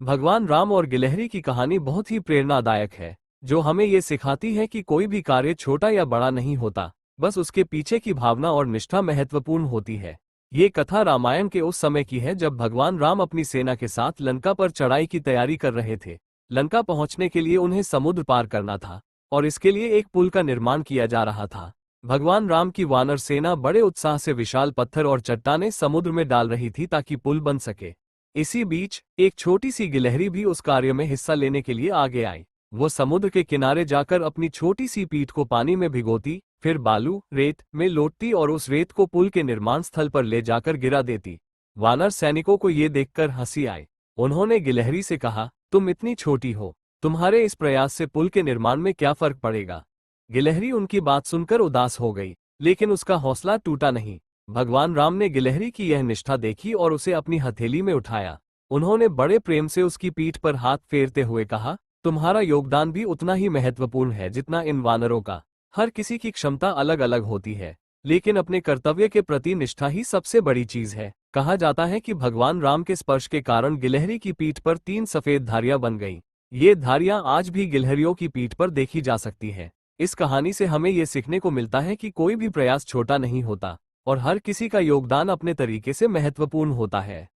भगवान राम और गिलहरी की कहानी बहुत ही प्रेरणादायक है, जो हमें ये सिखाती है कि कोई भी कार्य छोटा या बड़ा नहीं होता, बस उसके पीछे की भावना और निष्ठा महत्वपूर्ण होती है। ये कथा रामायण के उस समय की है जब भगवान राम अपनी सेना के साथ लंका पर चढ़ाई की तैयारी कर रहे थे। लंका पहुंचने के लिए उन्हें समुद्र पार करना था, और इसके लिए एक पुल का निर्माण किया जा रहा था। भगवान राम की वानर सेना बड़े उत्साह से विशाल पत्थर और चट्टानें समुद्र में डाल रही थी ताकि पुल बन सके। इसी बीच एक छोटी सी गिलहरी भी उस कार्य में हिस्सा लेने के लिए आगे आई। वो समुद्र के किनारे जाकर अपनी छोटी सी पीठ को पानी में भिगोती, फिर बालू रेत में लौटती और उस रेत को पुल के निर्माण स्थल पर ले जाकर गिरा देती। वानर सैनिकों को ये देखकर हंसी आई। उन्होंने गिलहरी से कहा, तुम इतनी छोटी हो, तुम्हारे इस प्रयास से पुल के निर्माण में क्या फर्क पड़ेगा। गिलहरी उनकी बात सुनकर उदास हो गई, लेकिन उसका हौसला टूटा नहीं। भगवान राम ने गिलहरी की यह निष्ठा देखी और उसे अपनी हथेली में उठाया। उन्होंने बड़े प्रेम से उसकी पीठ पर हाथ फेरते हुए कहा, तुम्हारा योगदान भी उतना ही महत्वपूर्ण है जितना इन वानरों का। हर किसी की क्षमता अलग अलग होती है, लेकिन अपने कर्तव्य के प्रति निष्ठा ही सबसे बड़ी चीज है। कहा जाता है कि भगवान राम के स्पर्श के कारण गिलहरी की पीठ पर 3 सफेद धारियां बन गईं। ये धारियां आज भी गिलहरियों की पीठ पर देखी जा सकती हैं। इस कहानी से हमें ये सीखने को मिलता है कि कोई भी प्रयास छोटा नहीं होता, और हर किसी का योगदान अपने तरीके से महत्वपूर्ण होता है।